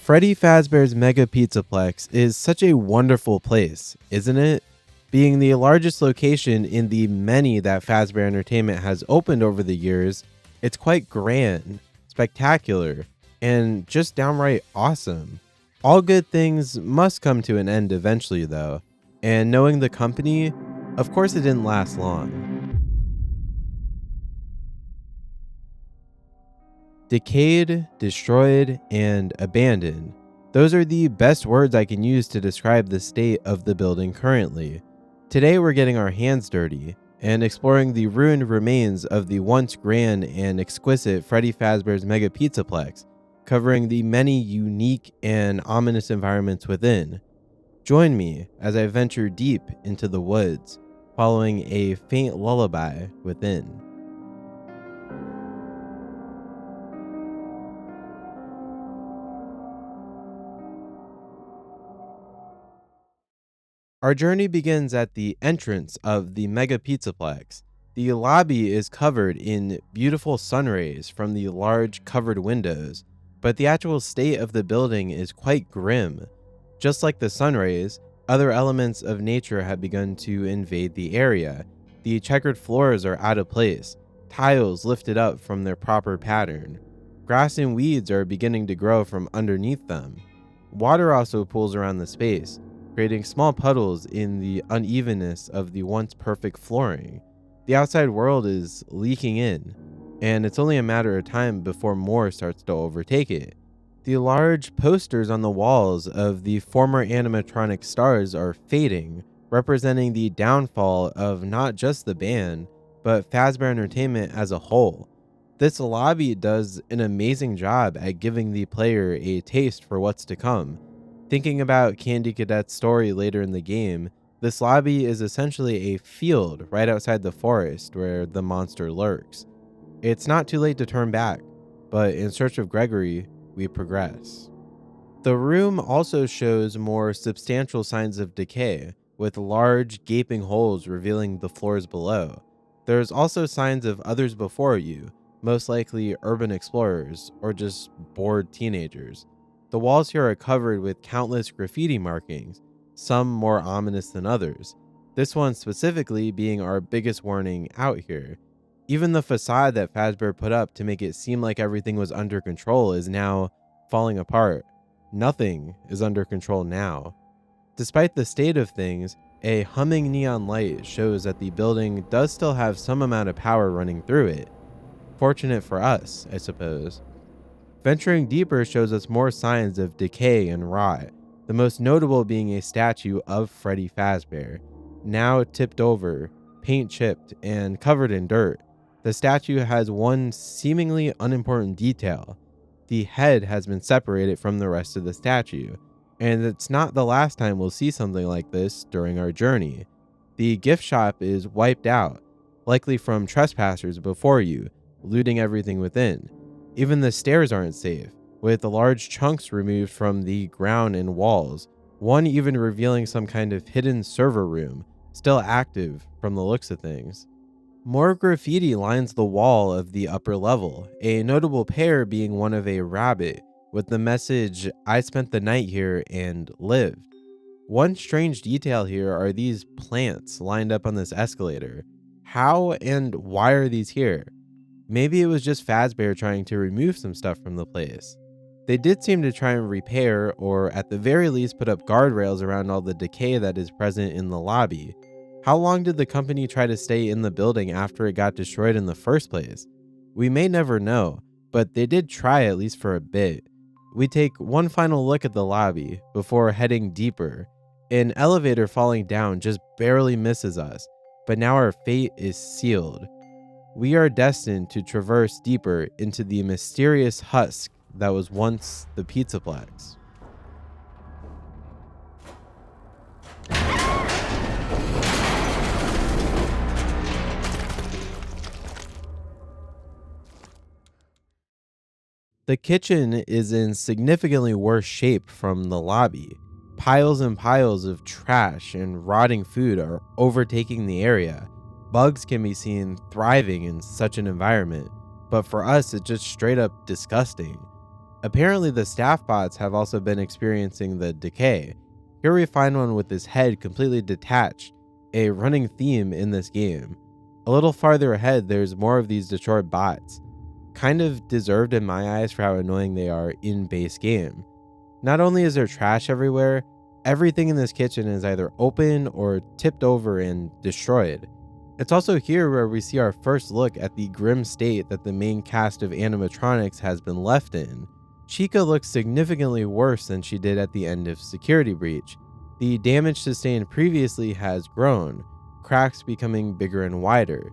Freddy Fazbear's Mega Pizzaplex is such a wonderful place, isn't it? Being the largest location in the many that Fazbear Entertainment has opened over the years, it's quite grand, spectacular, and just downright awesome. All good things must come to an end eventually, though, and knowing the company, of course it didn't last long. Decayed, destroyed, and abandoned. Those are the best words I can use to describe the state of the building currently. Today we're getting our hands dirty and exploring the ruined remains of the once grand and exquisite Freddy Fazbear's Mega Pizzaplex, covering the many unique and ominous environments within. Join me as I venture deep into the woods, following a faint lullaby within. Our journey begins at the entrance of the Mega Pizzaplex. The lobby is covered in beautiful sunrays from the large covered windows, but the actual state of the building is quite grim. Just like the sunrays, other elements of nature have begun to invade the area. The checkered floors are out of place, tiles lifted up from their proper pattern. Grass and weeds are beginning to grow from underneath them. Water also pools around the space, creating small puddles in the unevenness of the once perfect flooring. The outside world is leaking in, and it's only a matter of time before more starts to overtake it. The large posters on the walls of the former animatronic stars are fading, representing the downfall of not just the band, but Fazbear Entertainment as a whole. This lobby does an amazing job at giving the player a taste for what's to come. Thinking about Candy Cadet's story later in the game, this lobby is essentially a field right outside the forest where the monster lurks. It's not too late to turn back, but in search of Gregory, we progress. The room also shows more substantial signs of decay, with large gaping holes revealing the floors below. There's also signs of others before you, most likely urban explorers or just bored teenagers. The walls here are covered with countless graffiti markings, some more ominous than others. This one specifically being our biggest warning out here. Even the facade that Fazbear put up to make it seem like everything was under control is now falling apart. Nothing is under control now. Despite the state of things, a humming neon light shows that the building does still have some amount of power running through it. Fortunate for us, I suppose. Venturing deeper shows us more signs of decay and rot, the most notable being a statue of Freddy Fazbear, now tipped over, paint chipped, and covered in dirt. The statue has one seemingly unimportant detail. The head has been separated from the rest of the statue, and it's not the last time we'll see something like this during our journey. The gift shop is wiped out, likely from trespassers before you, looting everything within. Even the stairs aren't safe, with the large chunks removed from the ground and walls, one even revealing some kind of hidden server room, still active from the looks of things. More graffiti lines the wall of the upper level, a notable pair being one of a rabbit, with the message, "I spent the night here and lived." One strange detail here are these plants lined up on this escalator. How and why are these here? Maybe it was just Fazbear trying to remove some stuff from the place. They did seem to try and repair, or at the very least put up guardrails around all the decay that is present in the lobby. How long did the company try to stay in the building after it got destroyed in the first place? We may never know, but they did try at least for a bit. We take one final look at the lobby before heading deeper. An elevator falling down just barely misses us, but now our fate is sealed. We are destined to traverse deeper into the mysterious husk that was once the Pizzaplex. The kitchen is in significantly worse shape from the lobby. Piles and piles of trash and rotting food are overtaking the area. Bugs can be seen thriving in such an environment, but for us it's just straight up disgusting. Apparently, the staff bots have also been experiencing the decay. Here we find one with his head completely detached, a running theme in this game. A little farther ahead, there's more of these destroyed bots. Kind of deserved in my eyes for how annoying they are in base game. Not only is there trash everywhere, everything in this kitchen is either open or tipped over and destroyed. It's also here where we see our first look at the grim state that the main cast of animatronics has been left in. Chica looks significantly worse than she did at the end of Security Breach. The damage sustained previously has grown, cracks becoming bigger and wider.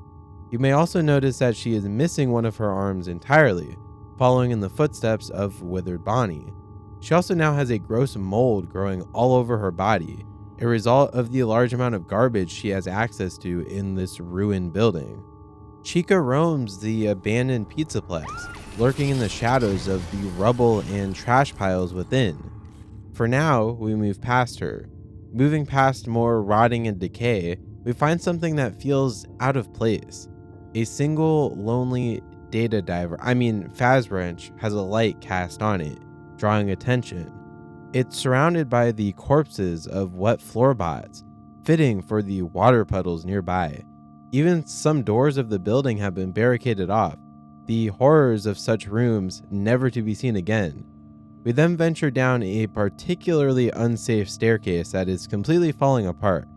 You may also notice that she is missing one of her arms entirely, following in the footsteps of withered Bonnie. She also now has a gross mold growing all over her body, a result of the large amount of garbage she has access to in this ruined building. Chica roams the abandoned Pizzaplex, lurking in the shadows of the rubble and trash piles within. For now, we move past her. Moving past more rotting and decay, we find something that feels out of place. A single lonely Faz wrench has a light cast on it, drawing attention. It's surrounded by the corpses of wet floor bots, fitting for the water puddles nearby. Even some doors of the building have been barricaded off, the horrors of such rooms never to be seen again. We then venture down a particularly unsafe staircase that is completely falling apart.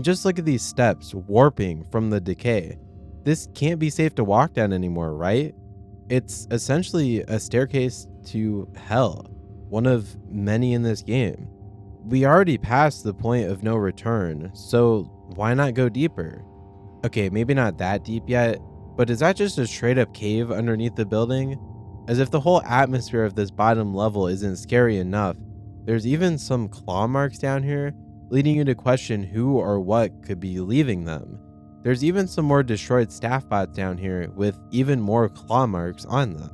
Just look at these steps warping from the decay. This can't be safe to walk down anymore, right? It's essentially a staircase to hell, one of many in this game. We already passed the point of no return, so why not go deeper? Okay, maybe not that deep yet, but is that just a straight up cave underneath the building? As if the whole atmosphere of this bottom level isn't scary enough, there's even some claw marks down here, leading you to question who or what could be leaving them. There's even some more destroyed staff bots down here with even more claw marks on them.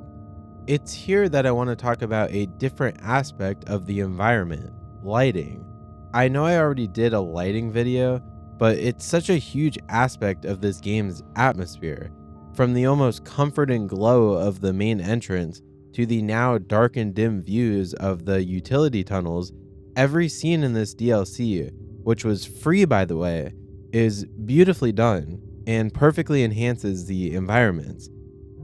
It's here that I want to talk about a different aspect of the environment, lighting. I know I already did a lighting video, but it's such a huge aspect of this game's atmosphere. From the almost comforting glow of the main entrance to the now dark and dim views of the utility tunnels, every scene in this DLC, which was free by the way, is beautifully done and perfectly enhances the environments.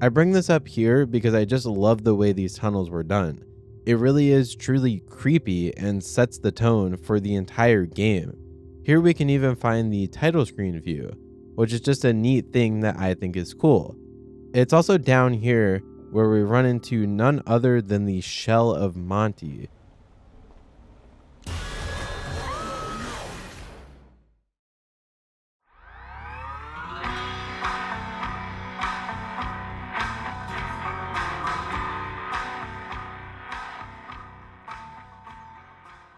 I bring this up here because I just love the way these tunnels were done. It really is truly creepy and sets the tone for the entire game. Here we can even find the title screen view, which is just a neat thing that I think is cool. It's also down here where we run into none other than the shell of Monty.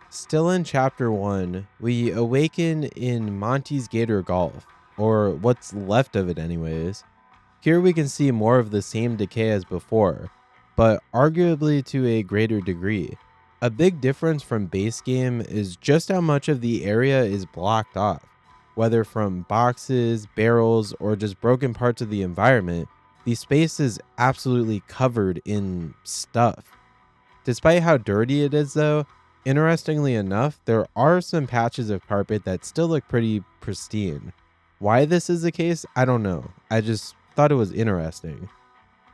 Still in Chapter 1, we awaken in Monty's Gator Golf, or what's left of it anyways. Here we can see more of the same decay as before, but arguably to a greater degree. A big difference from base game is just how much of the area is blocked off. Whether from boxes, barrels, or just broken parts of the environment, the space is absolutely covered in stuff. Despite how dirty it is though, interestingly enough, there are some patches of carpet that still look pretty pristine. Why this is the case, I don't know. I just thought it was interesting.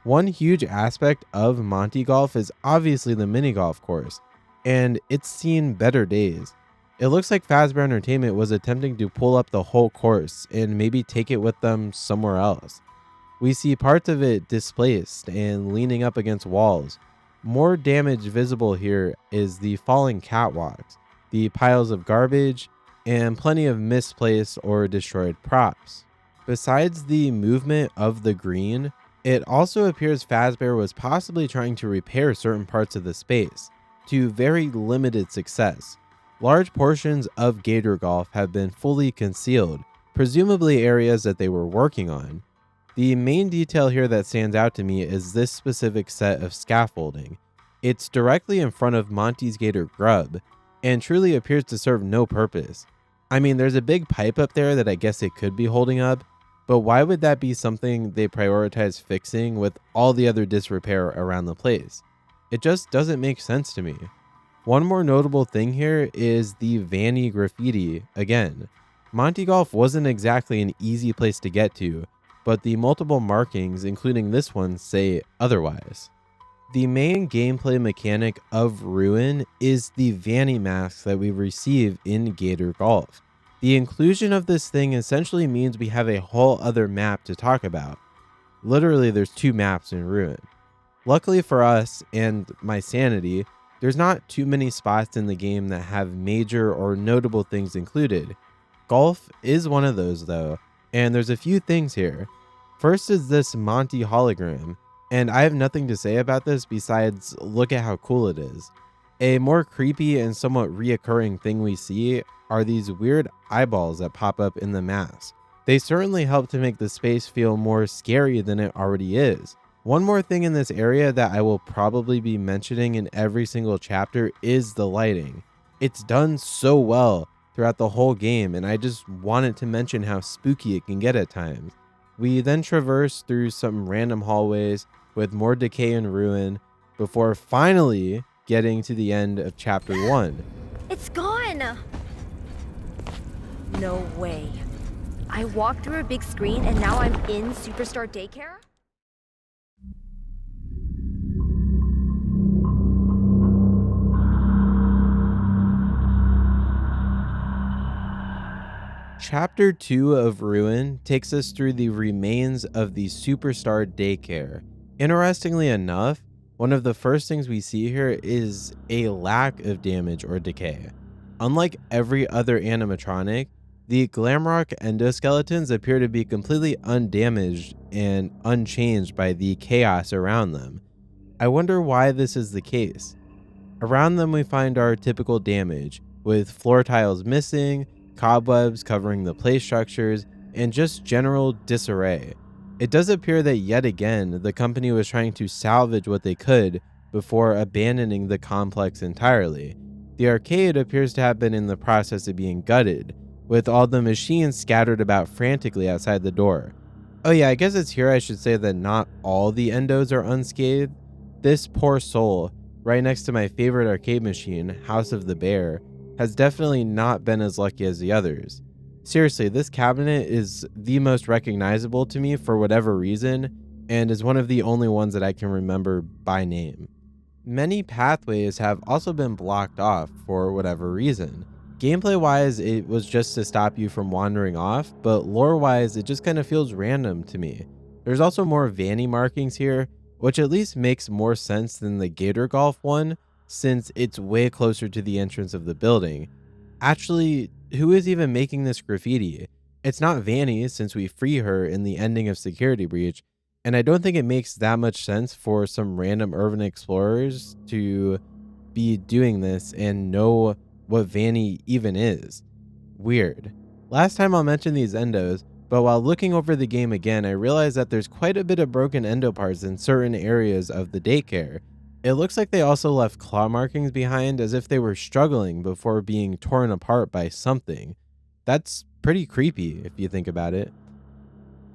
One huge aspect of Monty Golf is obviously the mini golf course, and it's seen better days. It looks like Fazbear Entertainment was attempting to pull up the whole course and maybe take it with them somewhere else. We see parts of it displaced and leaning up against walls. More damage visible here is the falling catwalks, the piles of garbage, and plenty of misplaced or destroyed props. Besides the movement of the green, it also appears Fazbear was possibly trying to repair certain parts of the space, to very limited success. Large portions of Gator Golf have been fully concealed, presumably areas that they were working on. The main detail here that stands out to me is this specific set of scaffolding. It's directly in front of Monty's Gator Grub, and truly appears to serve no purpose. There's a big pipe up there that I guess it could be holding up, but why would that be something they prioritize fixing with all the other disrepair around the place? It just doesn't make sense to me. One more notable thing here is the Vanny graffiti again. Monte Golf wasn't exactly an easy place to get to, but the multiple markings, including this one, say otherwise. The main gameplay mechanic of Ruin is the Vanny mask that we receive in Gator Golf. The inclusion of this thing essentially means we have a whole other map to talk about. Literally, there's 2 maps in Ruin. Luckily for us and my sanity, there's not too many spots in the game that have major or notable things included. Golf is one of those though, and there's a few things here. First is this Monty hologram, and I have nothing to say about this besides look at how cool it is. A more creepy and somewhat reoccurring thing we see are these weird eyeballs that pop up in the mask. They certainly help to make the space feel more scary than it already is. One more thing in this area that I will probably be mentioning in every single chapter is the lighting. It's done so well throughout the whole game, and I just wanted to mention how spooky it can get at times. We then traverse through some random hallways with more decay and ruin before finally getting to the end of chapter 1. It's gone! No way. I walked through a big screen and now I'm in Superstar Daycare? Chapter 2 of Ruin takes us through the remains of the Superstar Daycare. Interestingly enough, one of the first things we see here is a lack of damage or decay. Unlike every other animatronic, the Glamrock endoskeletons appear to be completely undamaged and unchanged by the chaos around them. I wonder why this is the case. Around them we find our typical damage, with floor tiles missing, cobwebs covering the play structures, and just general disarray. It does appear that yet again, the company was trying to salvage what they could before abandoning the complex entirely. The arcade appears to have been in the process of being gutted, with all the machines scattered about frantically outside the door. Oh yeah, I guess it's here I should say that not all the endos are unscathed. This poor soul, right next to my favorite arcade machine, House of the Bear, has definitely not been as lucky as the others. Seriously, this cabinet is the most recognizable to me for whatever reason, and is one of the only ones that I can remember by name. Many pathways have also been blocked off for whatever reason. Gameplay wise, it was just to stop you from wandering off, but lore wise, it just kind of feels random to me. There's also more Vanny markings here, which at least makes more sense than the Gator Golf one, since it's way closer to the entrance of the building. Actually, who is even making this graffiti? It's not Vanny, since we free her in the ending of Security Breach, and I don't think it makes that much sense for some random urban explorers to be doing this and know what Vanny even is. Weird. Last time I'll mention these endos, but while looking over the game again, I realized that there's quite a bit of broken endo parts in certain areas of the daycare. It looks like they also left claw markings behind as if they were struggling before being torn apart by something. That's pretty creepy if you think about it.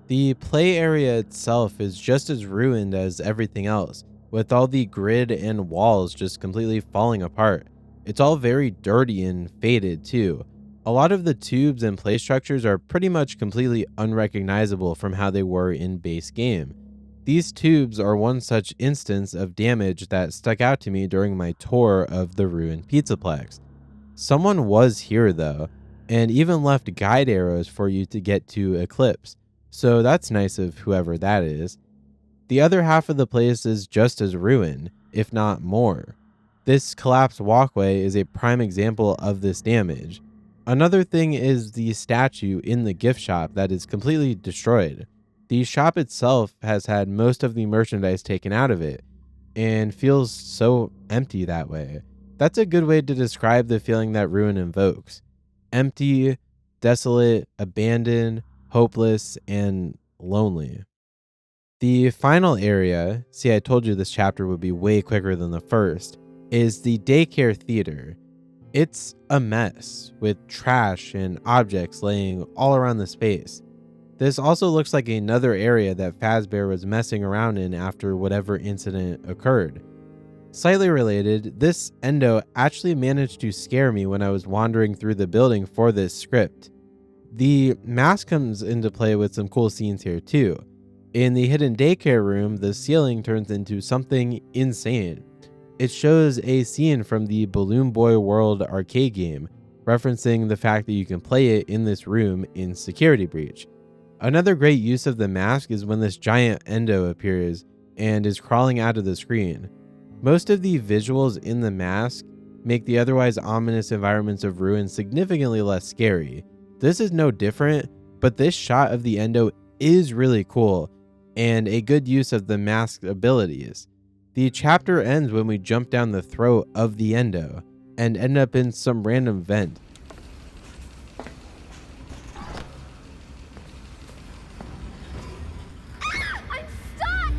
The play area itself is just as ruined as everything else, with all the grid and walls just completely falling apart. It's all very dirty and faded too. A lot of the tubes and play structures are pretty much completely unrecognizable from how they were in base game. These tubes are one such instance of damage that stuck out to me during my tour of the ruined Pizzaplex. Someone was here though, and even left guide arrows for you to get to Eclipse, so that's nice of whoever that is. The other half of the place is just as ruined, if not more. This collapsed walkway is a prime example of this damage. Another thing is the statue in the gift shop that is completely destroyed. The shop itself has had most of the merchandise taken out of it, and feels so empty that way. That's a good way to describe the feeling that Ruin invokes. Empty, desolate, abandoned, hopeless, and lonely. The final area, see I told you this chapter would be way quicker than the first, is the daycare theater. It's a mess, with trash and objects laying all around the space. This also looks like another area that Fazbear was messing around in after whatever incident occurred. Slightly related, this endo actually managed to scare me when I was wandering through the building for this script. The mask comes into play with some cool scenes here too. In the hidden daycare room, the ceiling turns into something insane. It shows a scene from the Balloon Boy World arcade game, referencing the fact that you can play it in this room in Security Breach. Another great use of the mask is when this giant endo appears and is crawling out of the screen. Most of the visuals in the mask make the otherwise ominous environments of Ruin significantly less scary. This is no different, but this shot of the endo is really cool and a good use of the mask's abilities. The chapter ends when we jump down the throat of the endo and end up in some random vent. I'm stuck!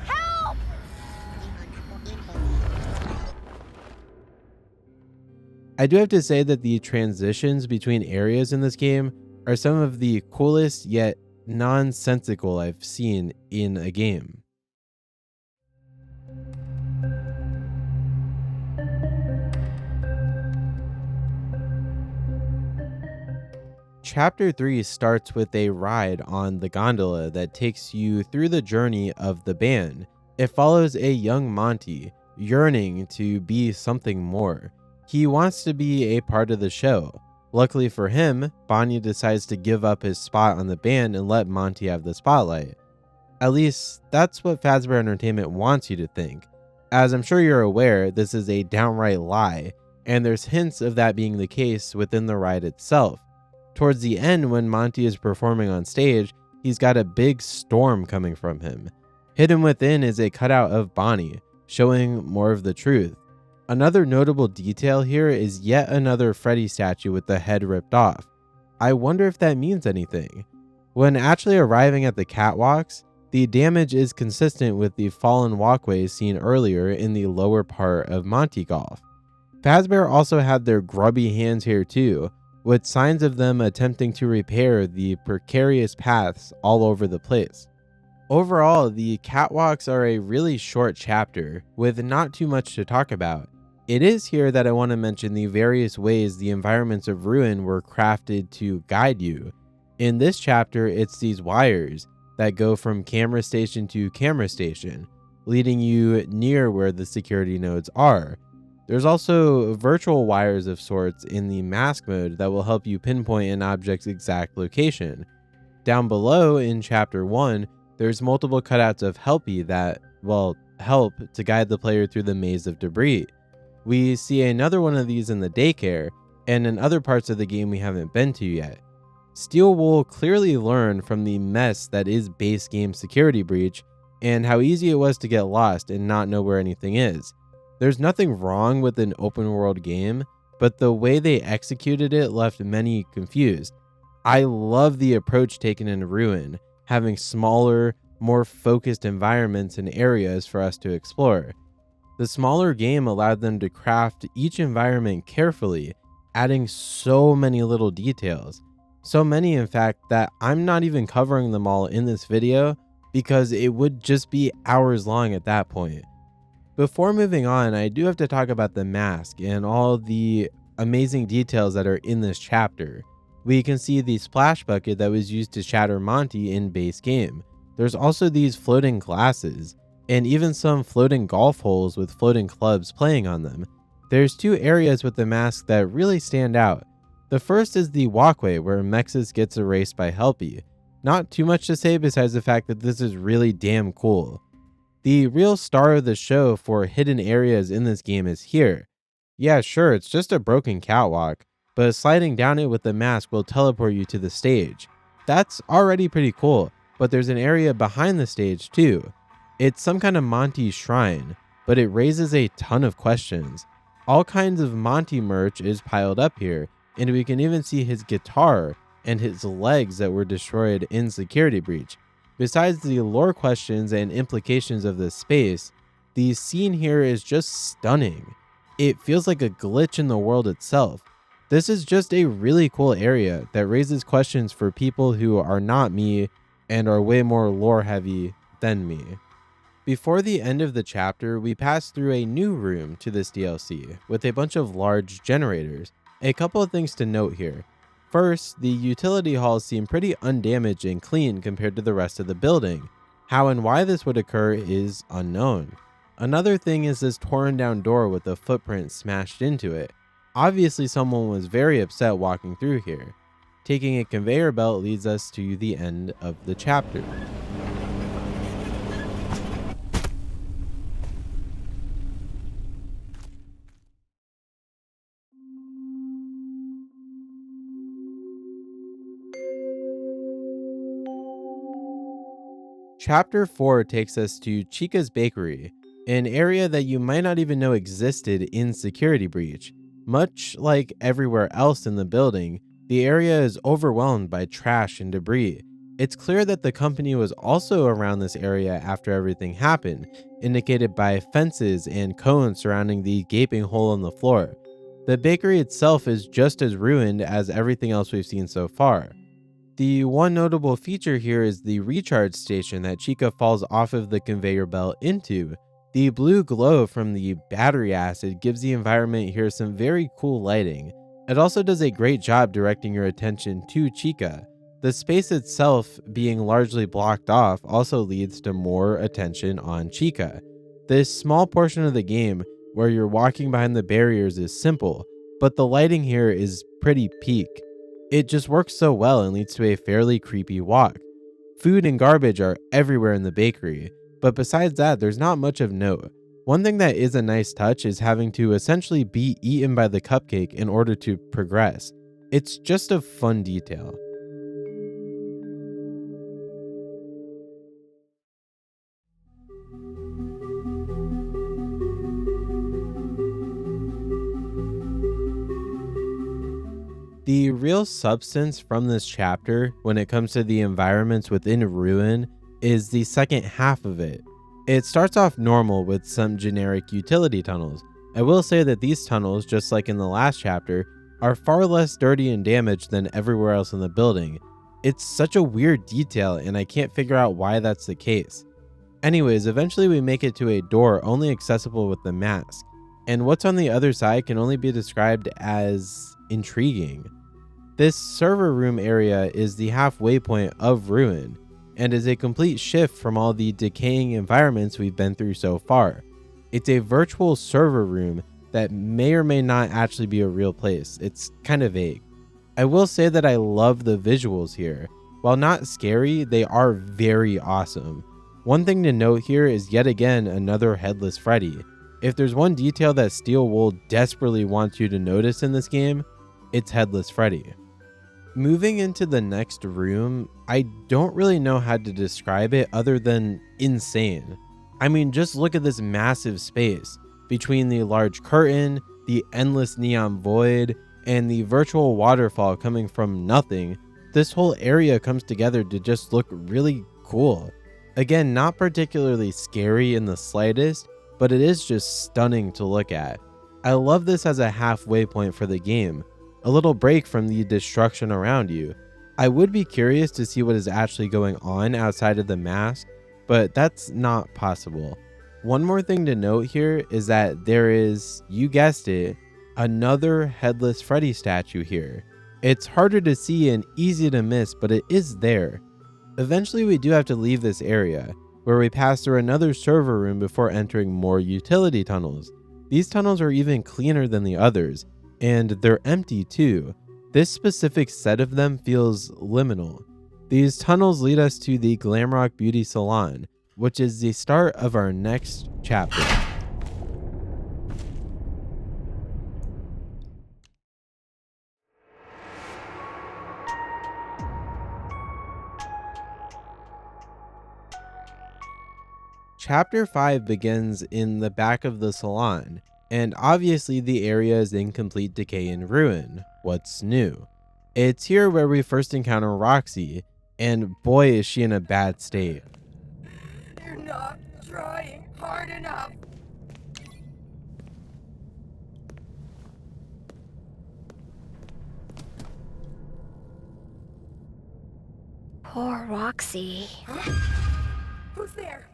Help! I do have to say that the transitions between areas in this game are some of the coolest yet nonsensical I've seen in a game. Chapter 3 starts with a ride on the gondola that takes you through the journey of the band. It follows a young Monty yearning to be something more. He wants to be a part of the show. Luckily for him, Bonnie decides to give up his spot on the band and let Monty have the spotlight. At least, that's what Fazbear Entertainment wants you to think. As I'm sure you're aware, this is a downright lie, and there's hints of that being the case within the ride itself. Towards the end, when Monty is performing on stage, he's got a big storm coming from him. Hidden within is a cutout of Bonnie, showing more of the truth. Another notable detail here is yet another Freddy statue with the head ripped off. I wonder if that means anything. When actually arriving at the catwalks, the damage is consistent with the fallen walkways seen earlier in the lower part of Monty Golf. Fazbear also had their grubby hands here too, with signs of them attempting to repair the precarious paths all over the place. Overall, the catwalks are a really short chapter, with not too much to talk about. It is here that I want to mention the various ways the environments of Ruin were crafted to guide you. In this chapter, it's these wires that go from camera station to camera station, leading you near where the security nodes are. There's also virtual wires of sorts in the mask mode that will help you pinpoint an object's exact location. Down below in chapter 1, there's multiple cutouts of Helpy that, well, help to guide the player through the maze of debris. We see another one of these in the daycare, and in other parts of the game we haven't been to yet. Steel Wool clearly learned from the mess that is base game Security Breach, and how easy it was to get lost and not know where anything is. There's nothing wrong with an open world game, but the way they executed it left many confused. I love the approach taken in Ruin, having smaller, more focused environments and areas for us to explore. The smaller game allowed them to craft each environment carefully, adding so many little details. So many, in fact, that I'm not even covering them all in this video because it would just be hours long at that point. Before moving on, I do have to talk about the mask and all the amazing details that are in this chapter. We can see the splash bucket that was used to shatter Monty in base game. There's also these floating glasses, and even some floating golf holes with floating clubs playing on them. There's two areas with the mask that really stand out. The first is the walkway where Mexus gets erased by Helpy. Not too much to say besides the fact that this is really damn cool. The real star of the show for hidden areas in this game is here. Yeah, sure, it's just a broken catwalk, but sliding down it with the mask will teleport you to the stage. That's already pretty cool, but there's an area behind the stage too. It's some kind of Monty shrine, but it raises a ton of questions. All kinds of Monty merch is piled up here, and we can even see his guitar and his legs that were destroyed in Security Breach. Besides the lore questions and implications of this space, the scene here is just stunning. It feels like a glitch in the world itself. This is just a really cool area that raises questions for people who are not me and are way more lore heavy than me. Before the end of the chapter, we pass through a new room to this DLC with a bunch of large generators. A couple of things to note here. First, the utility halls seem pretty undamaged and clean compared to the rest of the building. How and why this would occur is unknown. Another thing is this torn down door with a footprint smashed into it. Obviously, someone was very upset walking through here. Taking a conveyor belt leads us to the end of the chapter. Chapter 4 takes us to Chica's Bakery, an area that you might not even know existed in Security Breach. Much like everywhere else in the building, the area is overwhelmed by trash and debris. It's clear that the company was also around this area after everything happened, indicated by fences and cones surrounding the gaping hole in the floor. The bakery itself is just as ruined as everything else we've seen so far. The one notable feature here is the recharge station that Chica falls off of the conveyor belt into. The blue glow from the battery acid gives the environment here some very cool lighting. It also does a great job directing your attention to Chica. The space itself being largely blocked off also leads to more attention on Chica. This small portion of the game where you're walking behind the barriers is simple, but the lighting here is pretty peak. It just works so well and leads to a fairly creepy walk. Food and garbage are everywhere in the bakery, but besides that, there's not much of note. One thing that is a nice touch is having to essentially be eaten by the cupcake in order to progress. It's just a fun detail. The real substance from this chapter, when it comes to the environments within Ruin, is the second half of it. It starts off normal with some generic utility tunnels. I will say that these tunnels, just like in the last chapter, are far less dirty and damaged than everywhere else in the building. It's such a weird detail, and I can't figure out why that's the case. Anyways, eventually we make it to a door only accessible with the mask, and what's on the other side can only be described as intriguing. This server room area is the halfway point of Ruin, and is a complete shift from all the decaying environments we've been through so far. It's a virtual server room that may or may not actually be a real place. It's kind of vague. I will say that I love the visuals here. While not scary, they are very awesome. One thing to note here is yet again another headless Freddy. If there's one detail that Steel Wool desperately wants you to notice in this game, it's headless Freddy. Moving into the next room, I don't really know how to describe it other than insane. I mean, just look at this massive space between the large curtain, the endless neon void, and the virtual waterfall coming from nothing. This whole area comes together to just look really cool. Again, not particularly scary in the slightest, but it is just stunning to look at. I love this as a halfway point for the game. A little break from the destruction around you. I would be curious to see what is actually going on outside of the mask, but that's not possible. One more thing to note here is that there is, you guessed it, another headless Freddy statue here. It's harder to see and easy to miss, but it is there. Eventually we do have to leave this area, where we pass through another server room before entering more utility tunnels. These tunnels are even cleaner than the others, and they're empty too. This specific set of them feels liminal. These tunnels lead us to the Glamrock Beauty Salon, which is the start of our next chapter. Chapter 5 begins in the back of the salon, and obviously the area is in complete decay and ruin. What's new? It's here where we first encounter Roxy, and boy is she in a bad state. You're not trying hard enough. Poor Roxy. Who's there?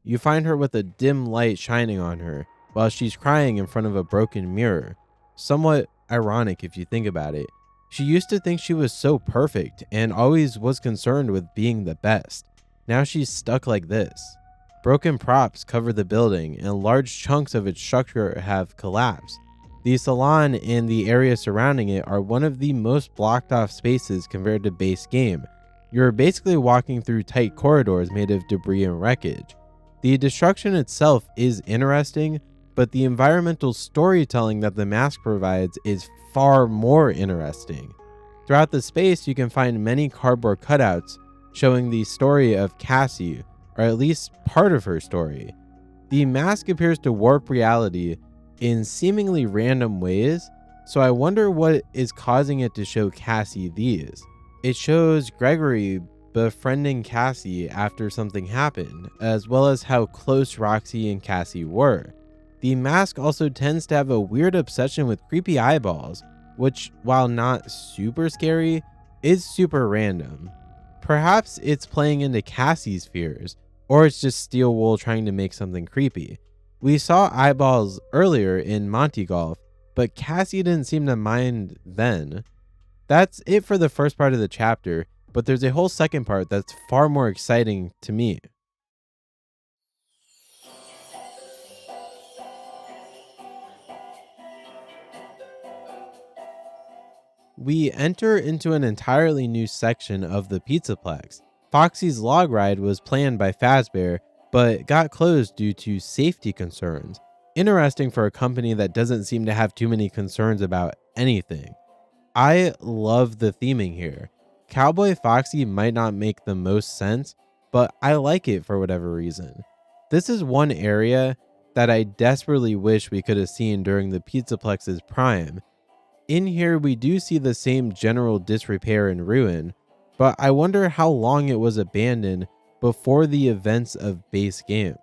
You find her with a dim light shining on her while she's crying in front of a broken mirror. Somewhat ironic if you think about it. She used to think she was so perfect and always was concerned with being the best. Now she's stuck like this. Broken props cover the building and large chunks of its structure have collapsed. The salon and the area surrounding it are one of the most blocked off spaces compared to base game. You're basically walking through tight corridors made of debris and wreckage. The destruction itself is interesting, but the environmental storytelling that the mask provides is far more interesting. Throughout the space, you can find many cardboard cutouts showing the story of Cassie, or at least part of her story. The mask appears to warp reality in seemingly random ways, so I wonder what is causing it to show Cassie these. It shows Gregory befriending Cassie after something happened, as well as how close Roxy and Cassie were. The mask also tends to have a weird obsession with creepy eyeballs, which, while not super scary, is super random. Perhaps it's playing into Cassie's fears, or it's just Steel Wool trying to make something creepy. We saw eyeballs earlier in Monty Golf, but Cassie didn't seem to mind then. That's it for the first part of the chapter, but there's a whole second part that's far more exciting to me. We enter into an entirely new section of the Pizzaplex. Foxy's log ride was planned by Fazbear, but got closed due to safety concerns. Interesting for a company that doesn't seem to have too many concerns about anything. I love the theming here. Cowboy Foxy might not make the most sense, but I like it for whatever reason. This is one area that I desperately wish we could have seen during the Pizzaplex's prime. In here, we do see the same general disrepair and ruin, but I wonder how long it was abandoned before the events of base game.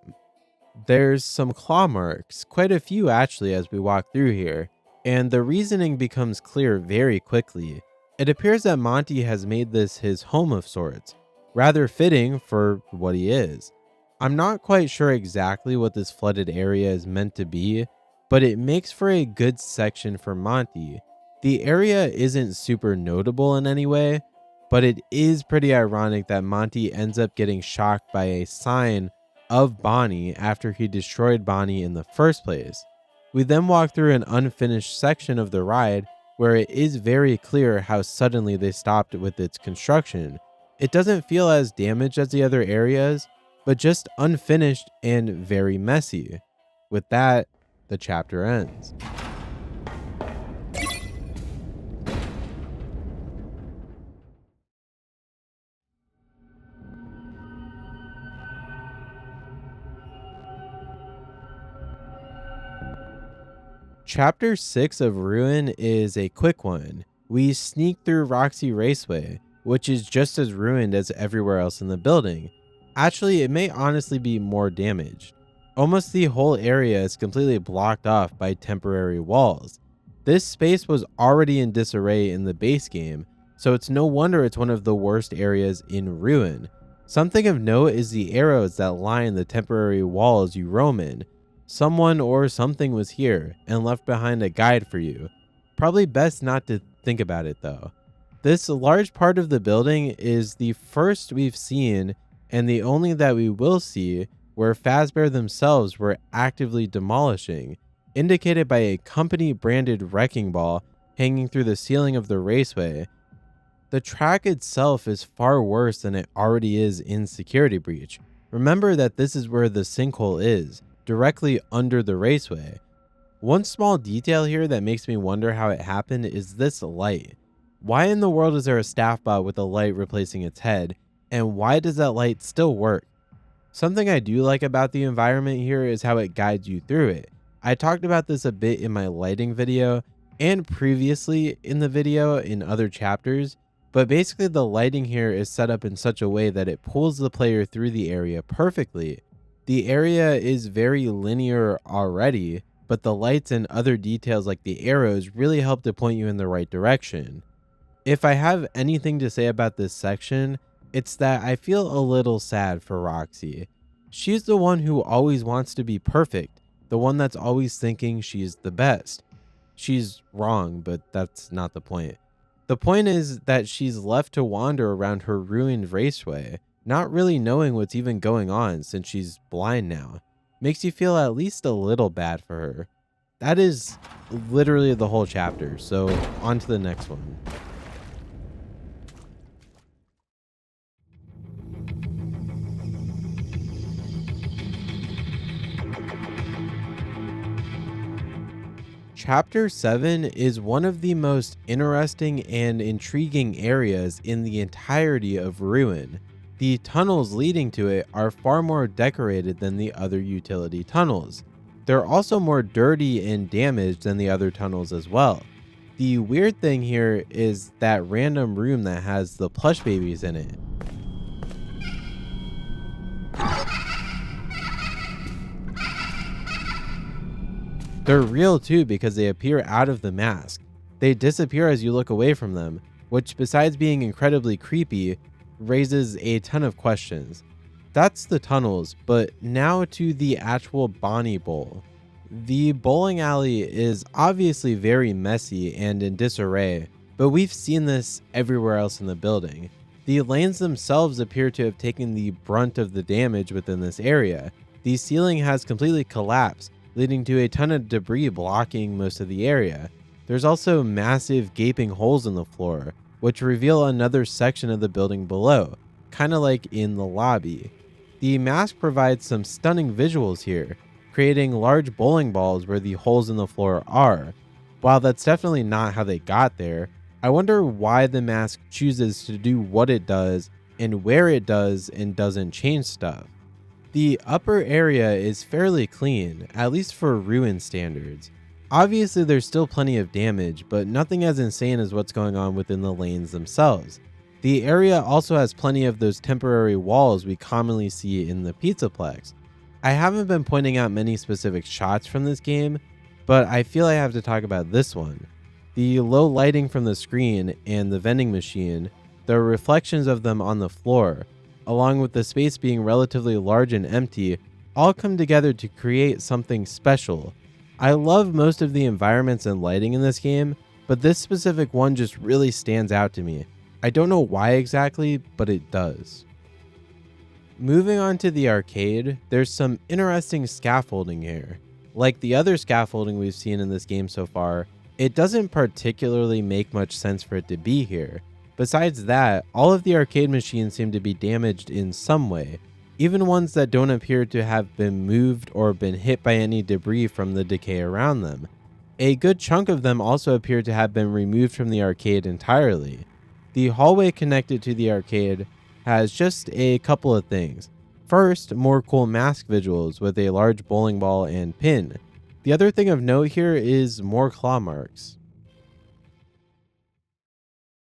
There's some claw marks, quite a few actually as we walk through here, and the reasoning becomes clear very quickly. It appears that Monty has made this his home of sorts, rather fitting for what he is. I'm not quite sure exactly what this flooded area is meant to be, but it makes for a good section for Monty. The area isn't super notable in any way, but it is pretty ironic that Monty ends up getting shocked by a sign of Bonnie after he destroyed Bonnie in the first place. We then walk through an unfinished section of the ride where it is very clear how suddenly they stopped with its construction. It doesn't feel as damaged as the other areas, but just unfinished and very messy. With that, the chapter ends. Chapter 6 of Ruin is a quick one. We sneak through Roxy Raceway, which is just as ruined as everywhere else in the building. Actually, it may honestly be more damaged. Almost the whole area is completely blocked off by temporary walls. This space was already in disarray in the base game, so it's no wonder it's one of the worst areas in Ruin. Something of note is the arrows that line the temporary walls you roam in. Someone or something was here and left behind a guide for you. Probably best not to think about it though. This large part of the building is the first we've seen and the only that we will see where Fazbear themselves were actively demolishing, indicated by a company branded wrecking ball hanging through the ceiling of the raceway. The track itself is far worse than it already is in Security Breach. Remember that this is where the sinkhole is, directly under the raceway. One small detail here that makes me wonder how it happened is this light. Why in the world is there a staff bot with a light replacing its head, and why does that light still work? Something I do like about the environment here is how it guides you through it. I talked about this a bit in my lighting video and previously in the video in other chapters, but basically the lighting here is set up in such a way that it pulls the player through the area perfectly. The area is very linear already, but the lights and other details like the arrows really help to point you in the right direction. If I have anything to say about this section, it's that I feel a little sad for Roxy. She's the one who always wants to be perfect, the one that's always thinking she's the best. She's wrong, but that's not the point. The point is that she's left to wander around her ruined raceway, not really knowing what's even going on since she's blind now. Makes you feel at least a little bad for her. That is literally the whole chapter, so on to the next one. Chapter 7 is one of the most interesting and intriguing areas in the entirety of Ruin. The tunnels leading to it are far more decorated than the other utility tunnels. They're also more dirty and damaged than the other tunnels as well. The weird thing here is that random room that has the plush babies in it. They're real too because they appear out of the mask. They disappear as you look away from them, which besides being incredibly creepy, raises a ton of questions. That's the tunnels, but now to the actual Bonnie Bowl. The bowling alley is obviously very messy and in disarray, but we've seen this everywhere else in the building. The lanes themselves appear to have taken the brunt of the damage within this area. The ceiling has completely collapsed, leading to a ton of debris blocking most of the area. There's also massive gaping holes in the floor, which reveal another section of the building below, kind of like in the lobby. The mask provides some stunning visuals here, creating large bowling balls where the holes in the floor are. While that's definitely not how they got there, I wonder why the mask chooses to do what it does and where it does and doesn't change stuff. The upper area is fairly clean, at least for Ruin standards. Obviously there's still plenty of damage, but nothing as insane as what's going on within the lanes themselves. The area also has plenty of those temporary walls we commonly see in the Pizzaplex. I haven't been pointing out many specific shots from this game, but I feel I have to talk about this one. The low lighting from the screen and the vending machine, the reflections of them on the floor, along with the space being relatively large and empty, all come together to create something special. I love most of the environments and lighting in this game, but this specific one just really stands out to me. I don't know why exactly, but it does. Moving on to the arcade, there's some interesting scaffolding here. Like the other scaffolding we've seen in this game so far, it doesn't particularly make much sense for it to be here. Besides that, all of the arcade machines seem to be damaged in some way, even ones that don't appear to have been moved or been hit by any debris from the decay around them. A good chunk of them also appear to have been removed from the arcade entirely. The hallway connected to the arcade has just a couple of things. First, more cool mask visuals with a large bowling ball and pin. The other thing of note here is more claw marks.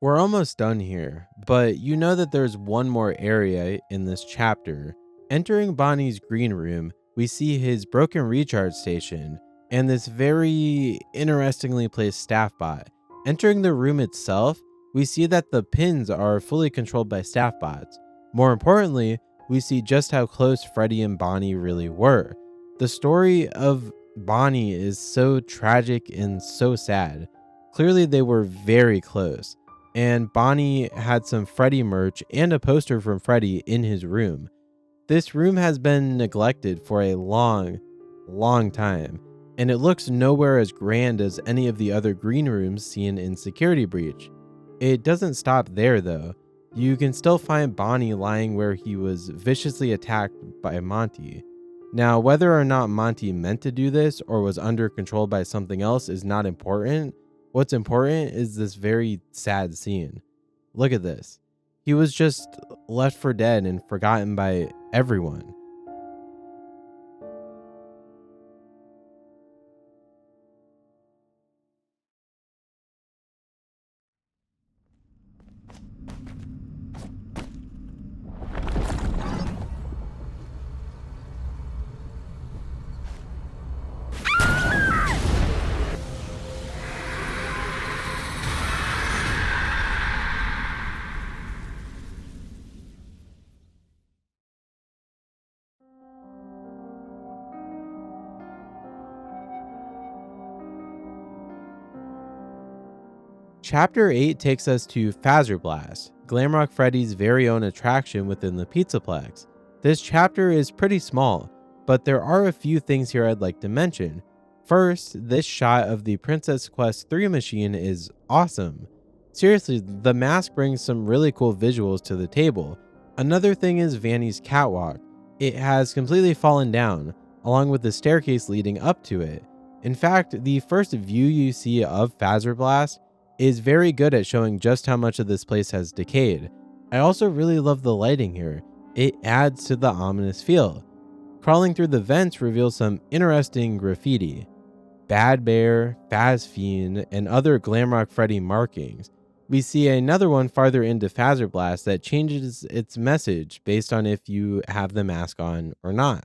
We're almost done here, but you know that there's one more area in this chapter. Entering Bonnie's green room, we see his broken recharge station and this very interestingly placed staff bot. Entering the room itself, we see that the pins are fully controlled by staff bots. More importantly, we see just how close Freddy and Bonnie really were. The story of Bonnie is so tragic and so sad. Clearly they were very close. And Bonnie had some Freddy merch and a poster from Freddy in his room. This room has been neglected for a long time, and it looks nowhere as grand as any of the other green rooms seen in Security Breach. It doesn't stop there though. You can still find Bonnie lying where he was viciously attacked by Monty. Now, whether or not Monty meant to do this or was under control by something else is not important. What's important is this very sad scene. Look at this. He was just left for dead and forgotten by everyone. Chapter 8 takes us to Blast, Glamrock Freddy's very own attraction within the Pizzaplex. This chapter is pretty small, but there are a few things here I'd like to mention. First, this shot of the Princess Quest 3 machine is awesome. Seriously, the mask brings some really cool visuals to the table. Another thing is Vanny's catwalk. It has completely fallen down, along with the staircase leading up to it. In fact, the first view you see of Blast is very good at showing just how much of this place has decayed. I also really love the lighting here. It adds to the ominous feel. Crawling through the vents reveals some interesting graffiti. Bad Bear, Faz Fiend, and other Glamrock Freddy markings. We see another one farther into Blast that changes its message based on if you have the mask on or not.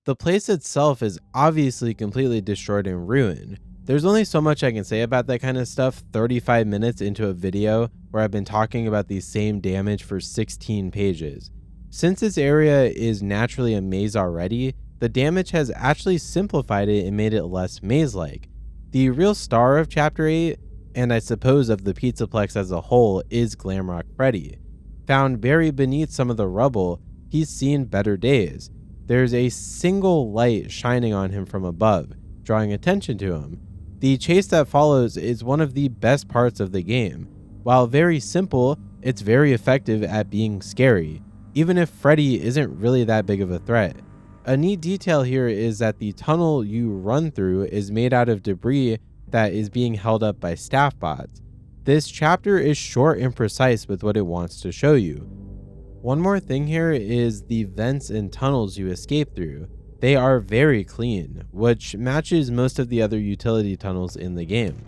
The place itself is obviously completely destroyed and ruined. There's only so much I can say about that kind of stuff 35 minutes into a video where I've been talking about the same damage for 16 pages. Since this area is naturally a maze already, the damage has actually simplified it and made it less maze-like. The real star of Chapter 8, and I suppose of the Pizzaplex as a whole, is Glamrock Freddy. Found buried beneath some of the rubble, he's seen better days. There's a single light shining on him from above, drawing attention to him. The chase that follows is one of the best parts of the game. While very simple, it's very effective at being scary, even if Freddy isn't really that big of a threat. A neat detail here is that the tunnel you run through is made out of debris that is being held up by staff bots. This chapter is short and precise with what it wants to show you. One more thing here is the vents and tunnels you escape through. They are very clean, which matches most of the other utility tunnels in the game.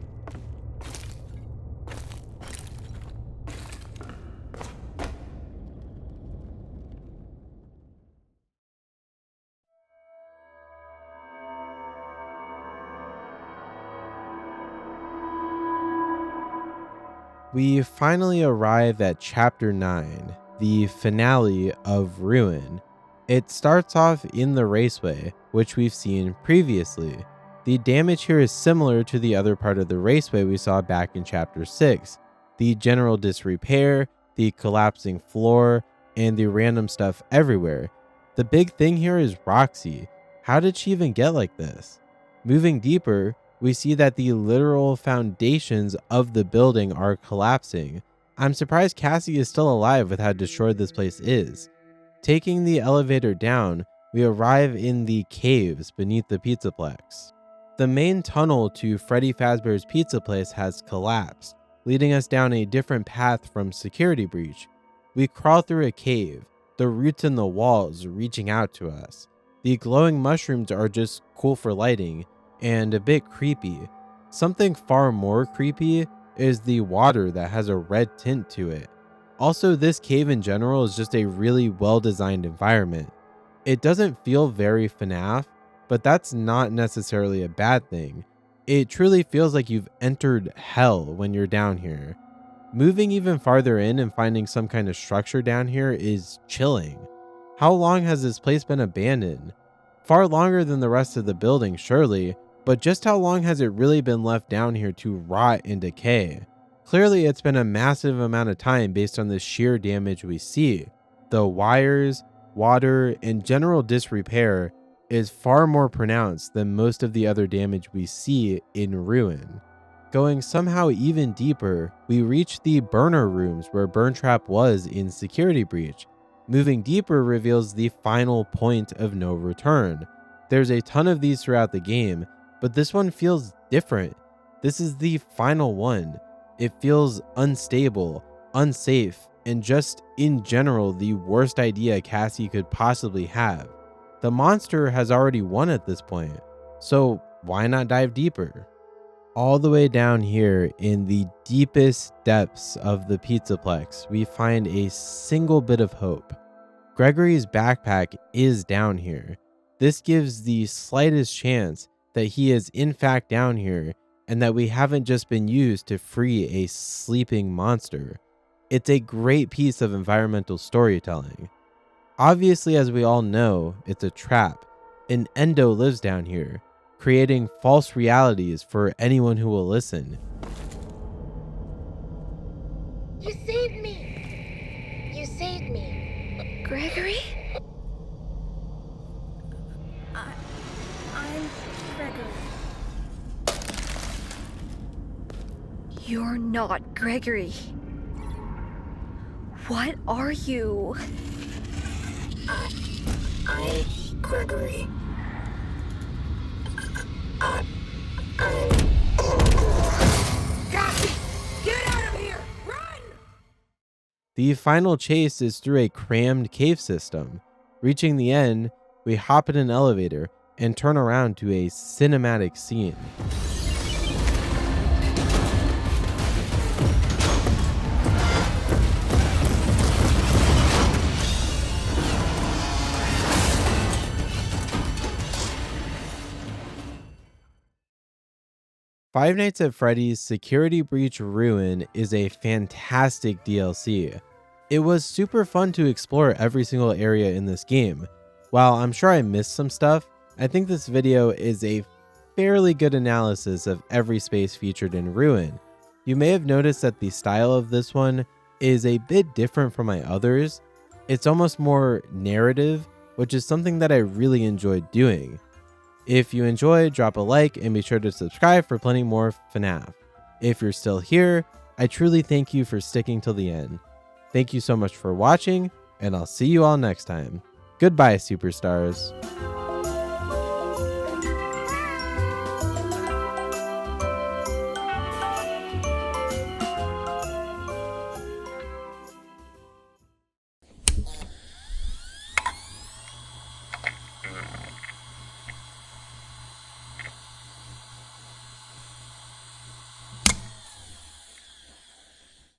We finally arrive at Chapter 9, the finale of Ruin. It starts off in the Raceway, which we've seen previously. The damage here is similar to the other part of the Raceway we saw back in Chapter 6. The general disrepair, the collapsing floor, and the random stuff everywhere. The big thing here is Roxy. How did she even get like this? Moving deeper, we see that the literal foundations of the building are collapsing. I'm surprised Cassie is still alive with how destroyed this place is. Taking the elevator down, we arrive in the caves beneath the Pizzaplex. The main tunnel to Freddy Fazbear's Pizza Place has collapsed, leading us down a different path from Security Breach. We crawl through a cave, the roots in the walls reaching out to us. The glowing mushrooms are just cool for lighting, and a bit creepy. Something far more creepy is the water that has a red tint to it. Also, this cave in general is just a really well-designed environment. It doesn't feel very FNAF, but that's not necessarily a bad thing. It truly feels like you've entered hell when you're down here. Moving even farther in and finding some kind of structure down here is chilling. How long has this place been abandoned? Far longer than the rest of the building, surely, but just how long has it really been left down here to rot and decay? Clearly, it's been a massive amount of time based on the sheer damage we see. The wires, water, and general disrepair is far more pronounced than most of the other damage we see in Ruin. Going somehow even deeper, we reach the burner rooms where Burntrap was in Security Breach. Moving deeper reveals the final point of no return. There's a ton of these throughout the game, but this one feels different. This is the final one. It feels unstable, unsafe, and just in general the worst idea Cassie could possibly have. The monster has already won at this point, so why not dive deeper? All the way down here in the deepest depths of the Pizzaplex, we find a single bit of hope. Gregory's backpack is down here. This gives the slightest chance that he is in fact down here and that we haven't just been used to free a sleeping monster. It's a great piece of environmental storytelling. Obviously, as we all know, it's a trap. An Endo lives down here, creating false realities for anyone who will listen. You saved me! You saved me. Gregory? I'm Gregory. You're not Gregory. What are you? I'm Gregory. Got me! Get out of here! Run! The final chase is through a crammed cave system. Reaching the end, we hop in an elevator and turn around to a cinematic scene. Five Nights at Freddy's Security Breach Ruin is a fantastic DLC. It was super fun to explore every single area in this game. While I'm sure I missed some stuff, I think this video is a fairly good analysis of every space featured in Ruin. You may have noticed that the style of this one is a bit different from my others. It's almost more narrative, which is something that I really enjoyed doing. If you enjoyed, drop a like and be sure to subscribe for plenty more FNAF. If you're still here, I truly thank you for sticking till the end. Thank you so much for watching, and I'll see you all next time. Goodbye, superstars.